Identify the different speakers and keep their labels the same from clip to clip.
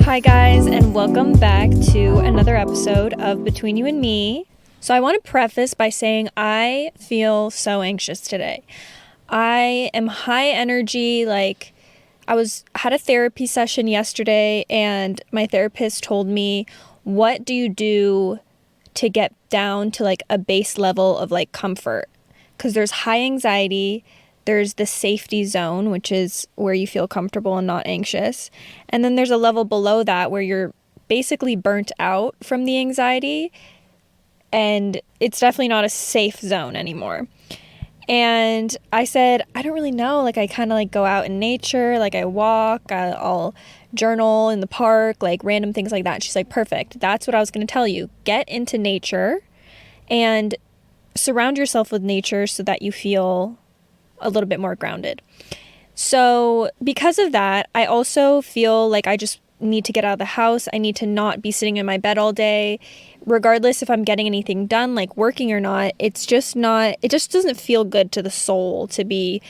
Speaker 1: Hi guys, and welcome back to another episode of Between You and Me. So I want to preface by saying I feel so anxious today. I am high energy, had a therapy session yesterday and my therapist told me, what do you do to get down to like a base level of like comfort? Because there's high anxiety, there's the safety zone, which is where you feel comfortable and not anxious. And then there's a level below that where you're basically burnt out from the anxiety. And it's definitely not a safe zone anymore. And I said, I don't really know. Like I kind of like go out in nature, like I walk, I'll journal in the park, like random things like that. And she's like, perfect. That's what I was going to tell you. Get into nature and surround yourself with nature so that you feel a little bit more grounded. So because of that, I also feel like I just need to get out of the house. I need to not be sitting in my bed all day, regardless if I'm getting anything done, like working or not. It just doesn't feel good to the soul to be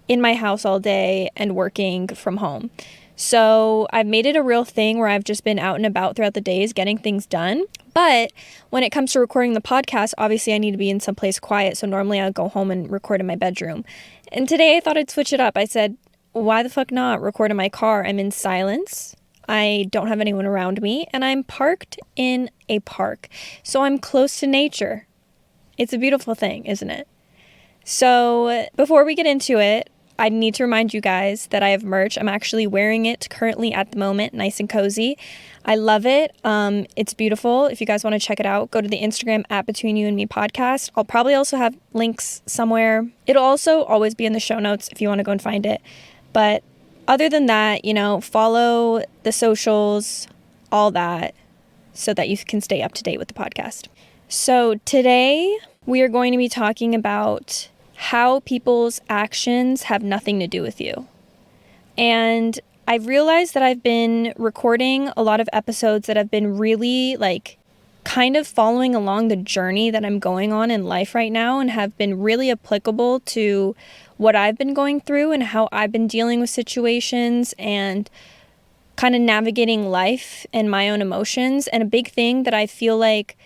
Speaker 1: in my house all day and working from home. So I've made it a real thing where I've just been out and about throughout the days getting things done. But when it comes to recording the podcast, obviously I need to be in someplace quiet. So normally I'll go home and record in my bedroom. And today I thought I'd switch it up. I said, why the fuck not record in my car? I'm in silence. I don't have anyone around me and I'm parked in a park. So I'm close to nature. It's a beautiful thing, isn't it? So before we get into it, I need to remind you guys that I have merch. I'm actually wearing it currently at the moment, nice and cozy. I love it. It's beautiful. If you guys want to check it out, go to the Instagram at Between You and Me podcast. I'll probably also have links somewhere. It'll also always be in the show notes if you want to go and find it. But other than that, follow the socials, all that, so that you can stay up to date with the podcast. So today we are going to be talking about how people's actions have nothing to do with you. And I've realized that I've been recording a lot of episodes that have been really kind of following along the journey that I'm going on in life right now and have been really applicable to what I've been going through and how I've been dealing with situations and kind of navigating life and my own emotions. And a big thing that I feel like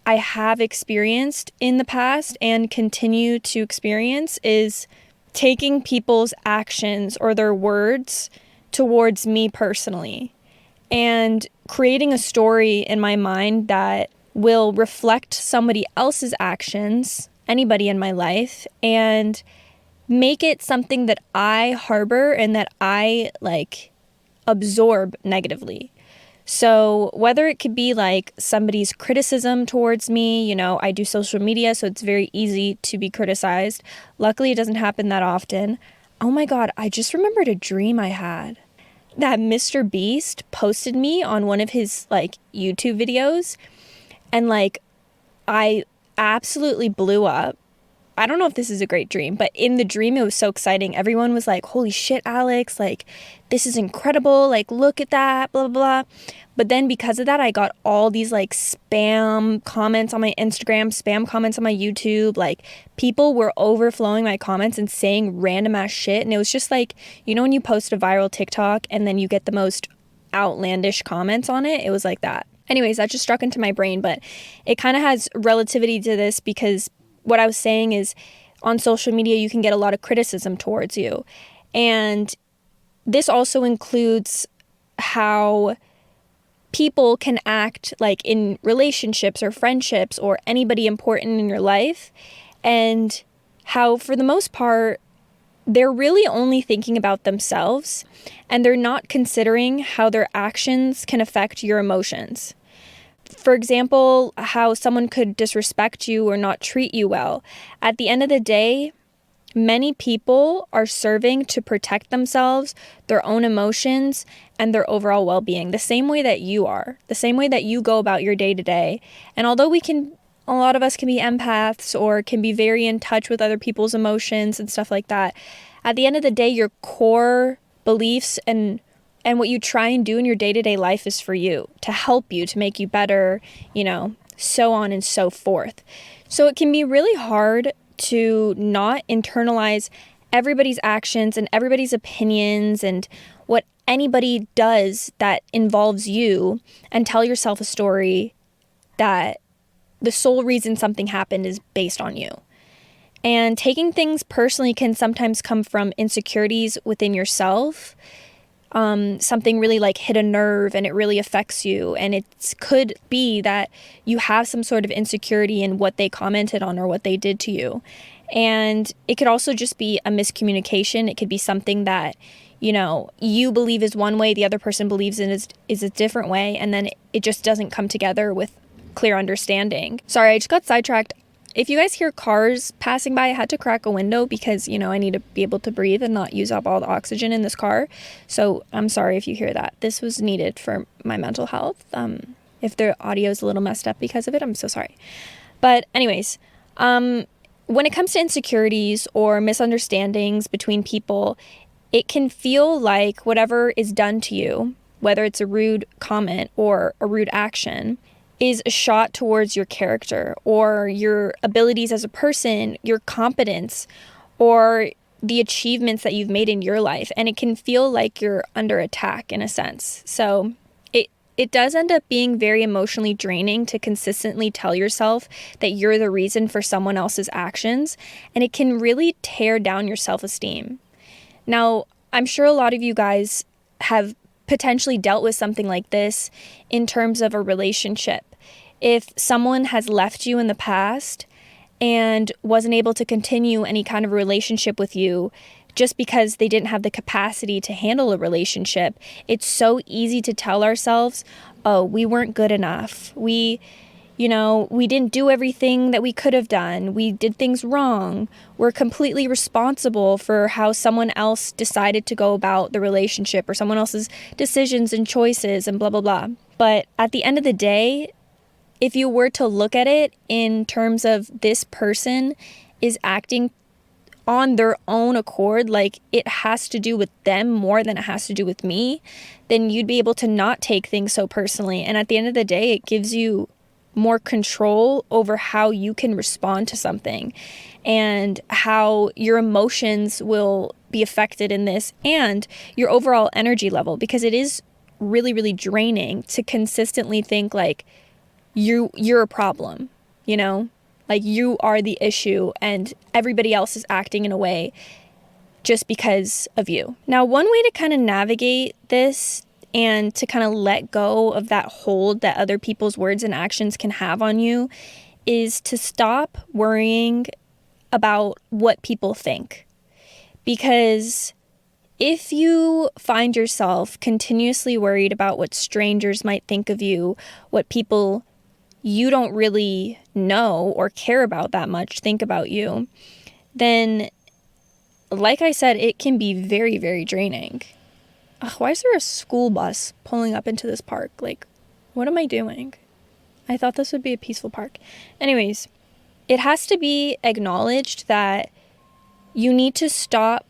Speaker 1: I have experienced in the past and continue to experience is taking people's actions or their words towards me personally and creating a story in my mind that will reflect somebody else's actions, anybody in my life, and make it something that I harbor and that I absorb negatively. So whether it could be like somebody's criticism towards me, I do social media, so it's very easy to be criticized. Luckily, it doesn't happen that often. Oh my God, I just remembered a dream I had. That Mr. Beast posted me on one of his YouTube videos and I absolutely blew up. I don't know if this is a great dream, but in the dream, it was so exciting. Everyone was like, holy shit, Alex, this is incredible. Look at that, blah, blah, blah. But then because of that, I got all these spam comments on my Instagram, spam comments on my YouTube. People were overflowing my comments and saying random ass shit. And it was just when you post a viral TikTok and then you get the most outlandish comments on it, it was like that. Anyways, that just struck into my brain, but it kind of has relativity to this because what I was saying is on social media, you can get a lot of criticism towards you. And this also includes how people can act in relationships or friendships or anybody important in your life. And how, for the most part, they're really only thinking about themselves and they're not considering how their actions can affect your emotions. For example, how someone could disrespect you or not treat you well. At the end of the day, many people are serving to protect themselves, their own emotions, and their overall well-being, the same way that you are, the same way that you go about your day-to-day. And although a lot of us can be empaths or can be very in touch with other people's emotions and stuff like that, at the end of the day, your core beliefs and what you try and do in your day-to-day life is for you, to help you, to make you better, so on and so forth. So it can be really hard to not internalize everybody's actions and everybody's opinions and what anybody does that involves you and tell yourself a story that the sole reason something happened is based on you. And taking things personally can sometimes come from insecurities within yourself. Something really like hit a nerve and it really affects you. And it could be that you have some sort of insecurity in what they commented on or what they did to you. And it could also just be a miscommunication. It could be something that, you believe is one way, the other person believes is a different way. And then it just doesn't come together with clear understanding. Sorry, I just got sidetracked. If you guys hear cars passing by, I had to crack a window because, I need to be able to breathe and not use up all the oxygen in this car. So I'm sorry if you hear that. This was needed for my mental health. If the audio is a little messed up because of it, I'm so sorry. But anyways, when it comes to insecurities or misunderstandings between people, it can feel like whatever is done to you, whether it's a rude comment or a rude action, is a shot towards your character or your abilities as a person, your competence, or the achievements that you've made in your life. And it can feel like you're under attack in a sense. So it does end up being very emotionally draining to consistently tell yourself that you're the reason for someone else's actions. And it can really tear down your self-esteem. Now, I'm sure a lot of you guys have potentially dealt with something like this in terms of a relationship. If someone has left you in the past and wasn't able to continue any kind of relationship with you just because they didn't have the capacity to handle a relationship, it's so easy to tell ourselves, oh, we weren't good enough. We didn't do everything that we could have done. We did things wrong. We're completely responsible for how someone else decided to go about the relationship or someone else's decisions and choices and blah, blah, blah. But at the end of the day, if you were to look at it in terms of this person is acting on their own accord, like it has to do with them more than it has to do with me, then you'd be able to not take things so personally. And at the end of the day, it gives you more control over how you can respond to something and how your emotions will be affected in this and your overall energy level, because it is really, really draining to consistently think like you're a problem, like you are the issue and everybody else is acting in a way just because of you. Now, one way to kind of navigate this and to kind of let go of that hold that other people's words and actions can have on you is to stop worrying about what people think. Because if you find yourself continuously worried about what strangers might think of you, what people you don't really know or care about that much think about you, then, like I said, it can be very, very draining. Ugh, why is there a school bus pulling up into this park? Like, what am I doing? I thought this would be a peaceful park. Anyways, it has to be acknowledged that you need to stop.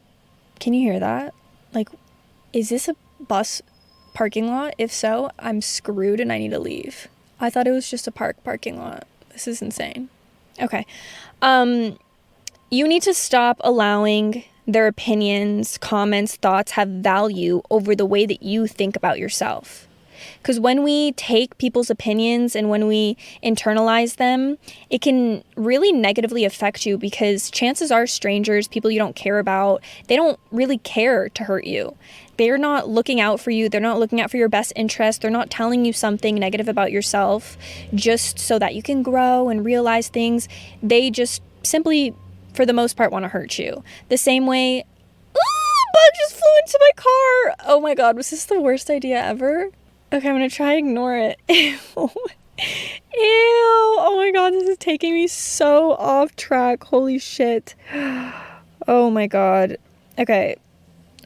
Speaker 1: Can you hear that? Like, is this a bus parking lot? If so, I'm screwed and I need to leave. I thought it was just a parking lot. This is insane. Okay. You need to stop allowing their opinions, comments, thoughts have value over the way that you think about yourself. Because when we take people's opinions and when we internalize them, it can really negatively affect you, because chances are strangers, people you don't care about, they don't really care to hurt you. They're not looking out for you. They're not looking out for your best interest. They're not telling you something negative about yourself just so that you can grow and realize things. They just simply, for the most part, want to hurt you. The same way, bug just flew into my car. Oh my God, was this the worst idea ever? Okay, I'm going to try and ignore it. Ew. Oh my God, this is taking me so off track. Holy shit. Oh my God. Okay.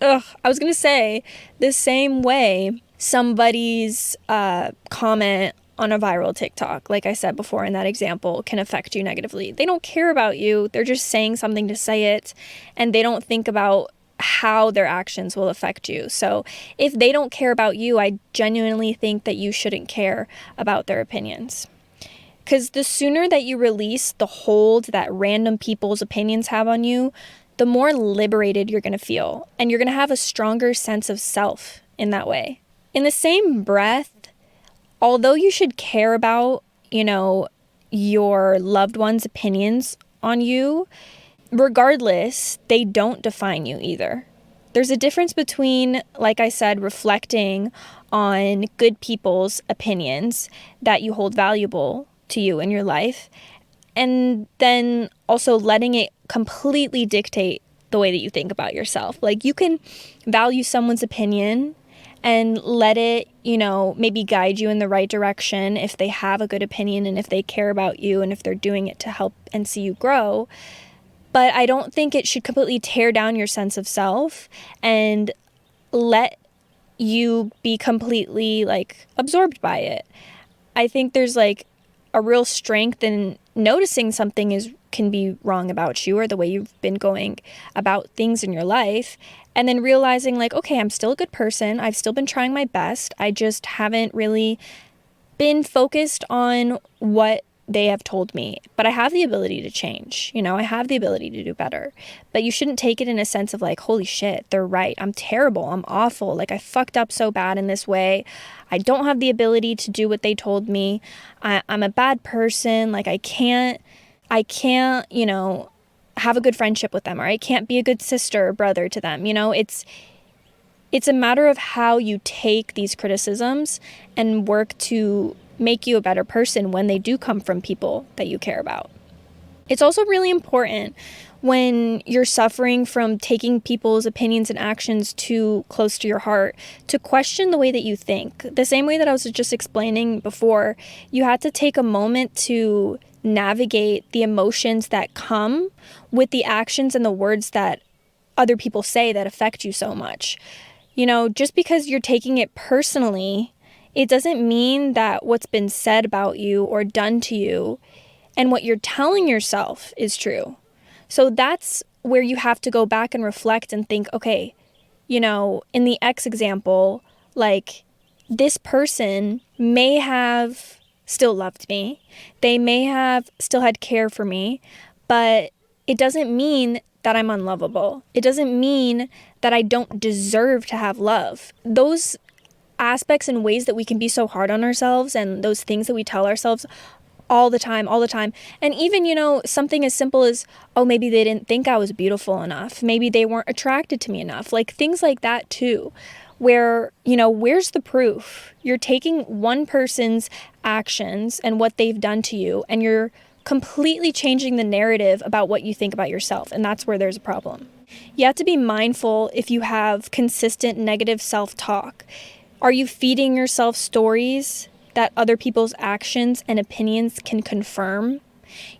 Speaker 1: I was going to say, the same way somebody's comment on a viral TikTok, like I said before in that example, can affect you negatively. They don't care about you. They're just saying something to say it, and they don't think about how their actions will affect you. So if they don't care about you, I genuinely think that you shouldn't care about their opinions. Because the sooner that you release the hold that random people's opinions have on you, the more liberated you're going to feel. And you're going to have a stronger sense of self in that way. In the same breath, although you should care about, your loved one's opinions on you, regardless, they don't define you either. There's a difference between, like I said, reflecting on good people's opinions that you hold valuable to you in your life, and then also letting it completely dictate the way that you think about yourself. Like, you can value someone's opinion and let it, maybe guide you in the right direction if they have a good opinion and if they care about you and if they're doing it to help and see you grow. But I don't think it should completely tear down your sense of self and let you be completely absorbed by it. I think there's a real strength in noticing something can be wrong about you or the way you've been going about things in your life, and then realizing okay, I'm still a good person. I've still been trying my best. I just haven't really been focused on what they have told me, but I have the ability to change. I have the ability to do better. But you shouldn't take it in a sense of holy shit, they're right. I'm terrible. I'm awful. I fucked up so bad in this way. I don't have the ability to do what they told me. I'm a bad person. I can't, have a good friendship with them, or I can't be a good sister or brother to them. It's a matter of how you take these criticisms and work to make you a better person when they do come from people that you care about. It's also really important when you're suffering from taking people's opinions and actions too close to your heart to question the way that you think. The same way that I was just explaining before, you had to take a moment to navigate the emotions that come with the actions and the words that other people say that affect you so much. Just because you're taking it personally, it doesn't mean that what's been said about you or done to you and what you're telling yourself is true. So that's where you have to go back and reflect and think, okay, in the X example, this person may have still loved me. They may have still had care for me, but it doesn't mean that I'm unlovable. It doesn't mean that I don't deserve to have love. Those aspects and ways that we can be so hard on ourselves and those things that we tell ourselves all the time. And even, something as simple as, oh, maybe they didn't think I was beautiful enough. Maybe they weren't attracted to me enough. Things like that too, where, where's the proof? You're taking one person's actions and what they've done to you, and you're completely changing the narrative about what you think about yourself. And that's where there's a problem. You have to be mindful if you have consistent negative self-talk. Are you feeding yourself stories that other people's actions and opinions can confirm?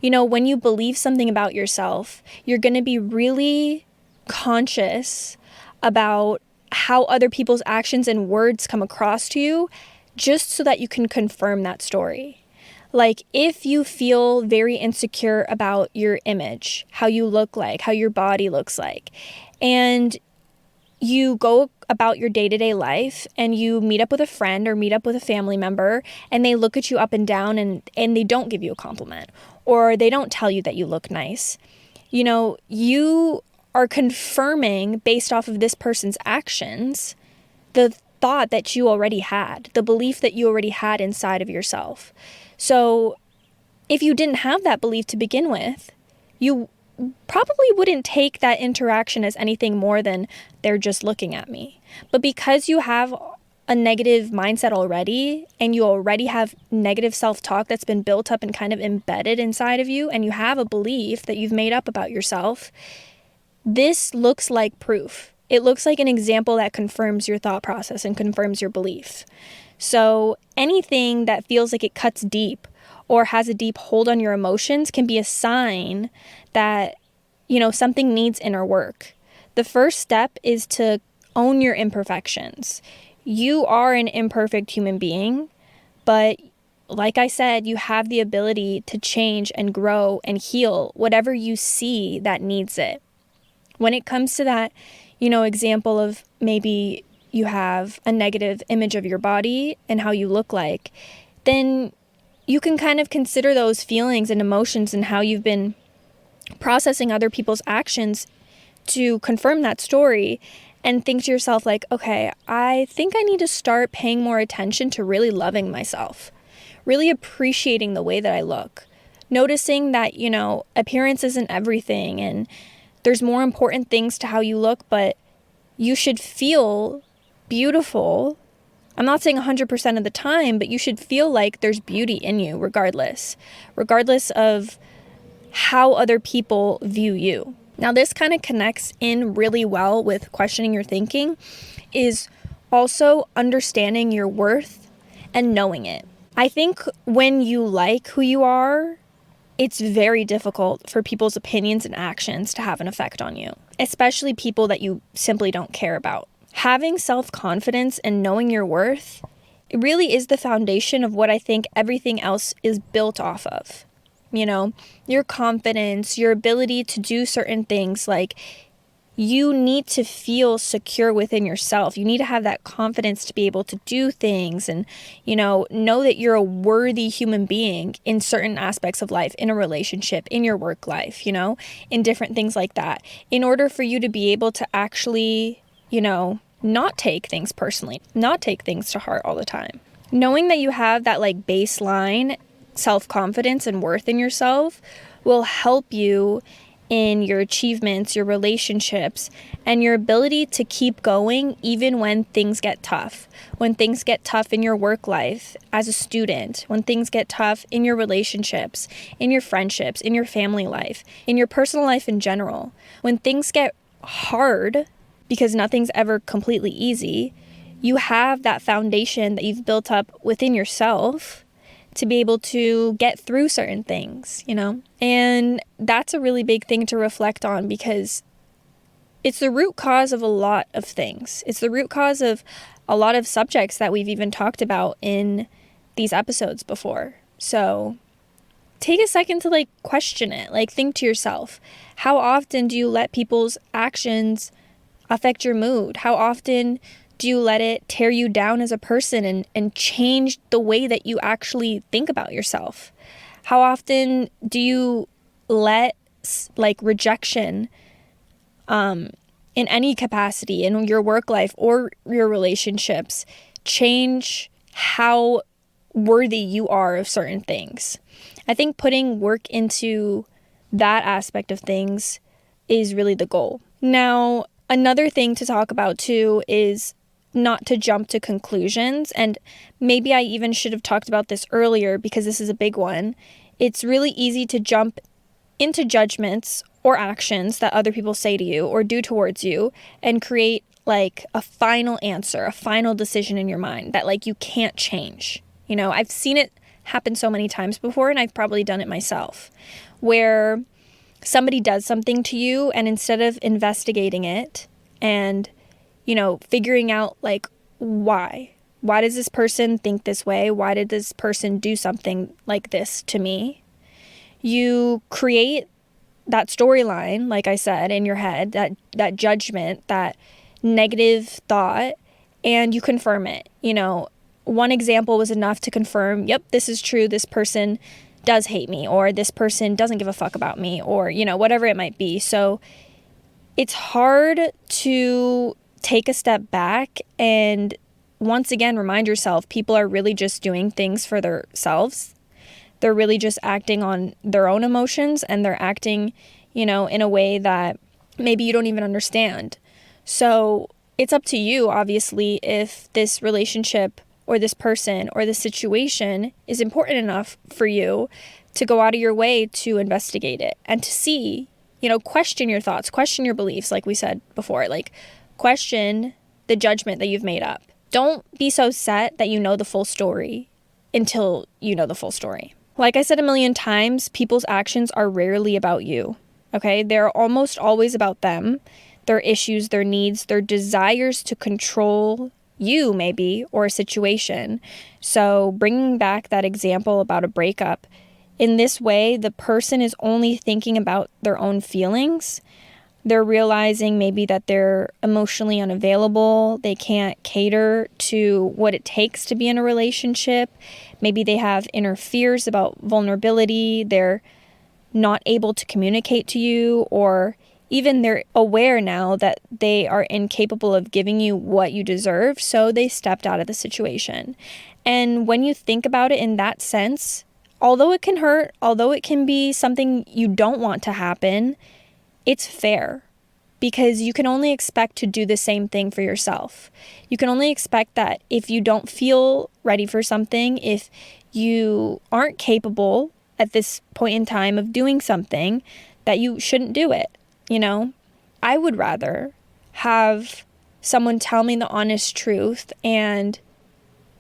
Speaker 1: When you believe something about yourself, you're going to be really conscious about how other people's actions and words come across to you, just so that you can confirm that story. If you feel very insecure about your image, how you look like, how your body looks like, and you go about your day-to-day life and you meet up with a friend or meet up with a family member and they look at you up and down and they don't give you a compliment, or they don't tell you that you look nice, you are confirming based off of this person's actions the thought that you already had, the belief that you already had inside of yourself. So if you didn't have that belief to begin with, you probably wouldn't take that interaction as anything more than they're just looking at me. But because you have a negative mindset already, and you already have negative self-talk that's been built up and kind of embedded inside of you, and you have a belief that you've made up about yourself, this looks like proof. It looks like an example that confirms your thought process and confirms your belief. So anything that feels like it cuts deep or has a deep hold on your emotions can be a sign that, something needs inner work. The first step is to own your imperfections. You are an imperfect human being, but like I said, you have the ability to change and grow and heal whatever you see that needs it. When it comes to that, example of maybe you have a negative image of your body and how you look like, then you can kind of consider those feelings and emotions and how you've been processing other people's actions to confirm that story, and think to yourself like, okay, I think I need to start paying more attention to really loving myself, really appreciating the way that I look, noticing that, appearance isn't everything and there's more important things to how you look, but you should feel beautiful. I'm not saying 100% of the time, but you should feel like there's beauty in you regardless of how other people view you. Now, this kind of connects in really well with questioning your thinking, is also understanding your worth and knowing it. I think when you like who you are, it's very difficult for people's opinions and actions to have an effect on you, especially people that you simply don't care about. Having self-confidence and knowing your worth, it really is the foundation of what I think everything else is built off of. Your confidence, your ability to do certain things, like you need to feel secure within yourself. You need to have that confidence to be able to do things and, know that you're a worthy human being in certain aspects of life, in a relationship, in your work life, in different things like that. In order for you to be able to actually, not take things personally, not take things to heart all the time. Knowing that you have that like baseline self-confidence and worth in yourself will help you in your achievements, your relationships, and your ability to keep going even when things get tough. When things get tough in your work life as a student, when things get tough in your relationships, in your friendships, in your family life, in your personal life in general. When things get hard, because nothing's ever completely easy, you have that foundation that you've built up within yourself to be able to get through certain things, And that's a really big thing to reflect on, because it's the root cause of a lot of things. It's the root cause of a lot of subjects that we've even talked about in these episodes before. So take a second to question it. Think to yourself, how often do you let people's actions affect your mood? How often do you let it tear you down as a person and change the way that you actually think about yourself? How often do you let rejection in any capacity in your work life or your relationships change how worthy you are of certain things? I think putting work into that aspect of things is really the goal. Now, another thing to talk about too is not to jump to conclusions. And maybe I even should have talked about this earlier because this is a big one. It's really easy to jump into judgments or actions that other people say to you or do towards you and create a final answer, a final decision in your mind that you can't change. I've seen it happen so many times before, and I've probably done it myself, where somebody does something to you, and instead of investigating it and figuring out why does this person think this way? Why did this person do something like this to me? You create that storyline, like I said, in your head, that judgment, that negative thought, and you confirm it. One example was enough to confirm, yep, this is true. This person does hate me, or this person doesn't give a fuck about me, or, whatever it might be. So it's hard to take a step back and once again remind yourself people are really just doing things for themselves. They're really just acting on their own emotions, and they're acting, in a way that maybe you don't even understand. So it's up to you, obviously, if this relationship or this person or this situation is important enough for you to go out of your way to investigate it and to see, question your thoughts, question your beliefs, like we said before, question the judgment that you've made up. Don't be so set that you know the full story until you know the full story. Like I said a million times, people's actions are rarely about you, okay? They're almost always about them, their issues, their needs, their desires to control you maybe, or a situation. So bringing back that example about a breakup, in this way, the person is only thinking about their own feelings. They're realizing maybe that they're emotionally unavailable. They can't cater to what it takes to be in a relationship. Maybe they have inner fears about vulnerability. They're not able to communicate to you, or even they're aware now that they are incapable of giving you what you deserve, so they stepped out of the situation. And when you think about it in that sense, although it can hurt, although it can be something you don't want to happen, it's fair. Because you can only expect to do the same thing for yourself. You can only expect that if you don't feel ready for something, if you aren't capable at this point in time of doing something, that you shouldn't do it, you know? I would rather have someone tell me the honest truth and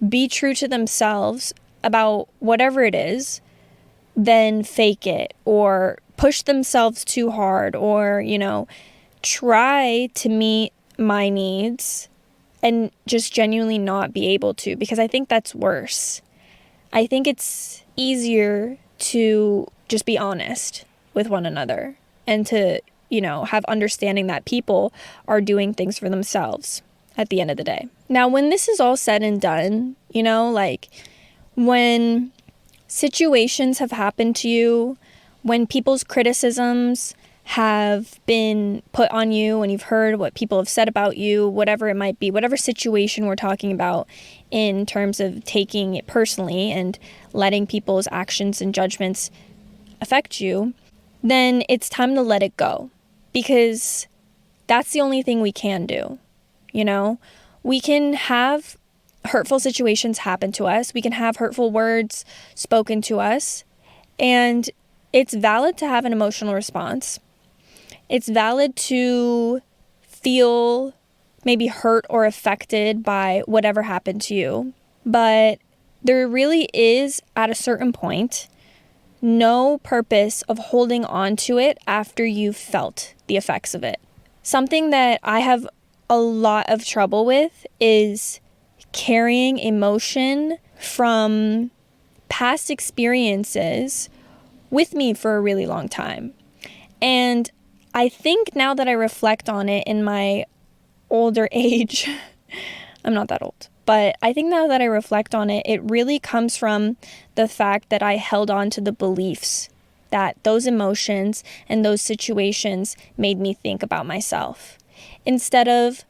Speaker 1: be true to themselves about whatever it is than fake it or push themselves too hard or, try to meet my needs and just genuinely not be able to, because I think that's worse. I think it's easier to just be honest with one another and to, have understanding that people are doing things for themselves at the end of the day. Now, when this is all said and done, when situations have happened to you, when people's criticisms have been put on you and you've heard what people have said about you, whatever it might be, whatever situation we're talking about in terms of taking it personally and letting people's actions and judgments affect you, then it's time to let it go, because that's the only thing we can do. We can have hurtful situations happen to us. We can have hurtful words spoken to us, and it's valid to have an emotional response. It's valid to feel maybe hurt or affected by whatever happened to you. But there really is, at a certain point, no purpose of holding on to it after you've felt the effects of it. Something that I have a lot of trouble with is carrying emotion from past experiences with me for a really long time. And I think now that I reflect on it in my older age, I'm not that old, but I think now that I reflect on it, it really comes from the fact that I held on to the beliefs that those emotions and those situations made me think about myself. Instead of,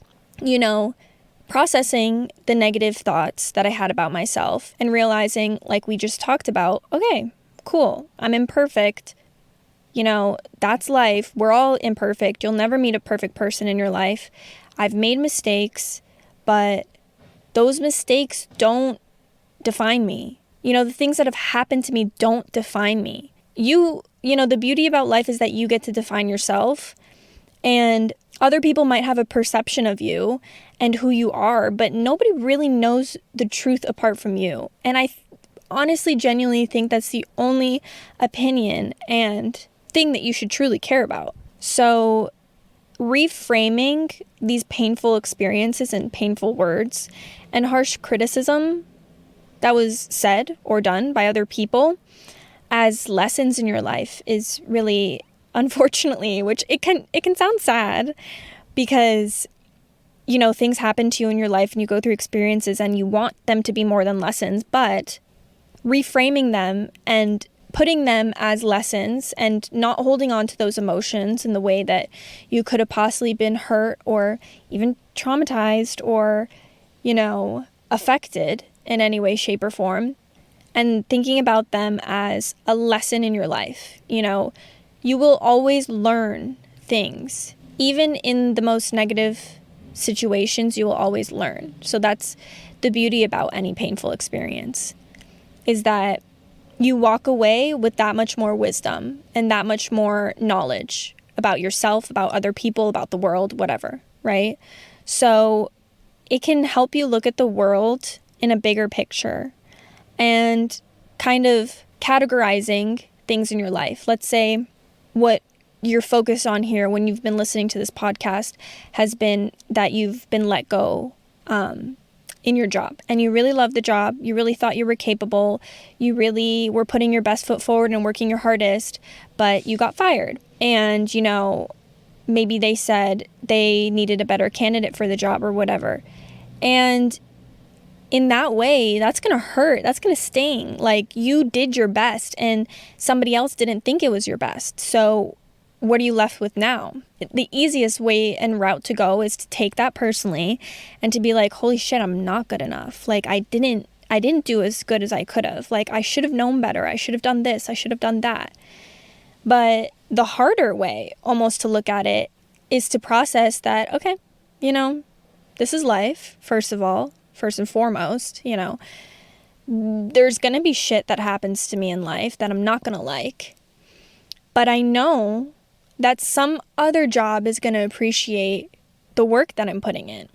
Speaker 1: processing the negative thoughts that I had about myself and realizing, like we just talked about, okay, cool, I'm imperfect. That's life. We're all imperfect. You'll never meet a perfect person in your life. I've made mistakes, but those mistakes don't define me. The things that have happened to me don't define me. The beauty about life is that you get to define yourself, and other people might have a perception of you and who you are, but nobody really knows the truth apart from you. And I honestly, genuinely think that's the only opinion and thing that you should truly care about. So reframing these painful experiences and painful words and harsh criticism that was said or done by other people as lessons in your life is really, unfortunately, which it can sound sad, because things happen to you in your life and you go through experiences and you want them to be more than lessons, but reframing them and putting them as lessons and not holding on to those emotions in the way that you could have possibly been hurt or even traumatized or, affected in any way, shape, or form, and thinking about them as a lesson in your life. You will always learn things. Even in the most negative situations, you will always learn. So that's the beauty about any painful experience, is that you walk away with that much more wisdom and that much more knowledge about yourself, about other people, about the world, whatever, right? So it can help you look at the world in a bigger picture and kind of categorizing things in your life. Let's say what you're focused on here when you've been listening to this podcast has been that you've been let go in your job, and you really love the job. You really thought you were capable. You really were putting your best foot forward and working your hardest, but you got fired. And, maybe they said they needed a better candidate for the job or whatever. And in that way, that's going to hurt. That's going to sting. Like, you did your best and somebody else didn't think it was your best. So what are you left with now? The easiest way and route to go is to take that personally and to be like, holy shit, I'm not good enough. Like, I didn't do as good as I could have. Like, I should have known better. I should have done this. I should have done that. But the harder way almost to look at it is to process that, okay, this is life, first and foremost, there's going to be shit that happens to me in life that I'm not going to like. But I know that some other job is going to appreciate the work that I'm putting in.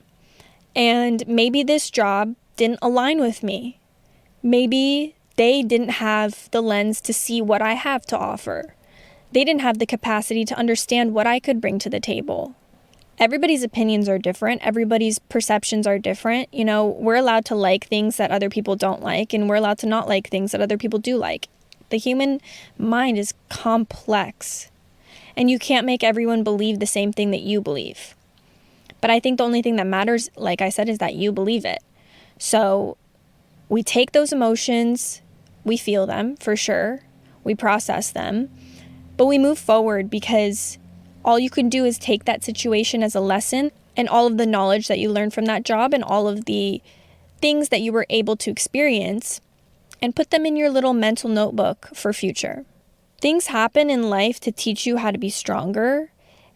Speaker 1: And maybe this job didn't align with me. Maybe they didn't have the lens to see what I have to offer. They didn't have the capacity to understand what I could bring to the table. Everybody's opinions are different. Everybody's perceptions are different. We're allowed to like things that other people don't like, and we're allowed to not like things that other people do like. The human mind is complex, and you can't make everyone believe the same thing that you believe. But I think the only thing that matters, like I said, is that you believe it. So we take those emotions, we feel them for sure, we process them, but we move forward, because all you can do is take that situation as a lesson, and all of the knowledge that you learned from that job and all of the things that you were able to experience, and put them in your little mental notebook for future. Things happen in life to teach you how to be stronger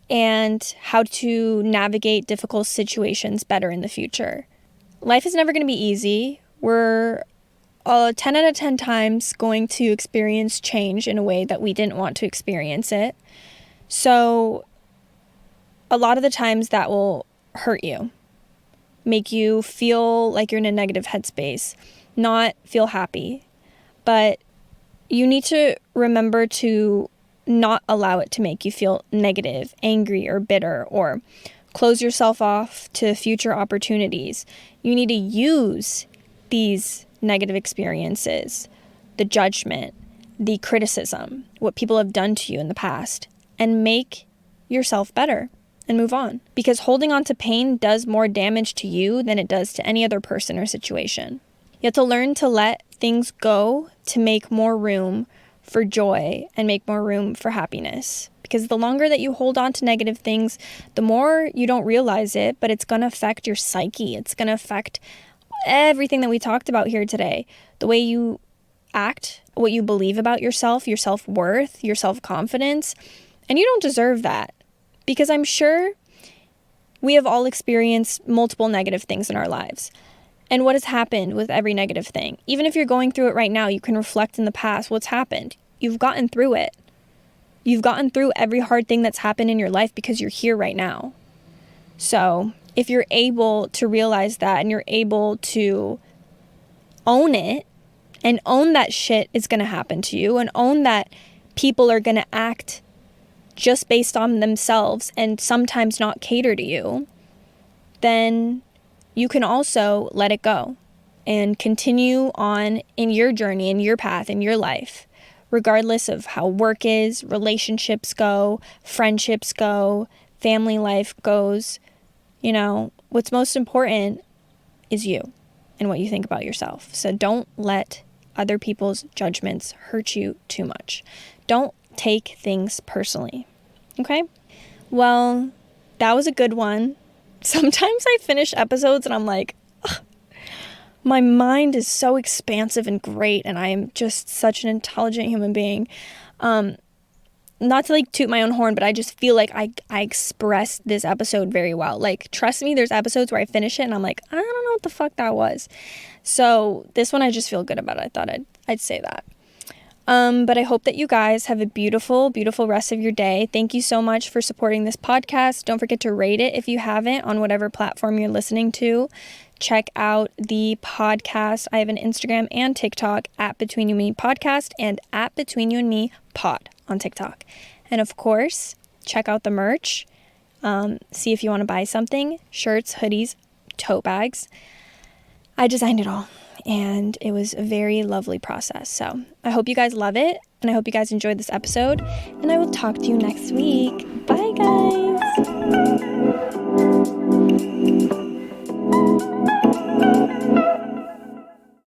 Speaker 1: and how to navigate difficult situations better in the future. Life is never going to be easy. We're 10 out of 10 times going to experience change in a way that we didn't want to experience it. So a lot of the times that will hurt you, make you feel like you're in a negative headspace, not feel happy. But you need to remember to not allow it to make you feel negative, angry, or bitter, or close yourself off to future opportunities. You need to use these negative experiences, the judgment, the criticism, what people have done to you in the past, and make yourself better and move on. Because holding on to pain does more damage to you than it does to any other person or situation. You have to learn to let things go to make more room for joy and make more room for happiness. Because the longer that you hold on to negative things, the more you don't realize it, but it's going to affect your psyche. It's going to affect everything that we talked about here today. The way you act, what you believe about yourself, your self-worth, your self-confidence. And you don't deserve that. Because I'm sure we have all experienced multiple negative things in our lives. And what has happened with every negative thing? Even if you're going through it right now, you can reflect in the past what's happened. You've gotten through it. You've gotten through every hard thing that's happened in your life because you're here right now. So if you're able to realize that and you're able to own it and own that shit is going to happen to you and own that people are going to act just based on themselves and sometimes not cater to you, then you can also let it go and continue on in your journey, in your path, in your life, regardless of how work is, relationships go, friendships go, family life goes. What's most important is you and what you think about yourself. So don't let other people's judgments hurt you too much. Don't take things personally. Okay? Well, that was a good one. Sometimes I finish episodes and I'm like, ugh, my mind is so expansive and great, and I am just such an intelligent human being. Not to toot my own horn, but I just feel like I expressed this episode very well. Trust me, there's episodes where I finish it and I'm like, I don't know what the fuck that was. So this one I just feel good about it. I thought I'd say that. But I hope that you guys have a beautiful, beautiful rest of your day. Thank you so much for supporting this podcast. Don't forget to rate it if you haven't on whatever platform you're listening to. Check out the podcast. I have an Instagram and TikTok at Between You and Me Podcast and at Between You and Me Pod on TikTok. And of course, check out the merch. See if you want to buy something. Shirts, hoodies, tote bags. I designed it all. And it was a very lovely process. So I hope you guys love it. And I hope you guys enjoyed this episode. And I will talk to you next week. Bye, guys.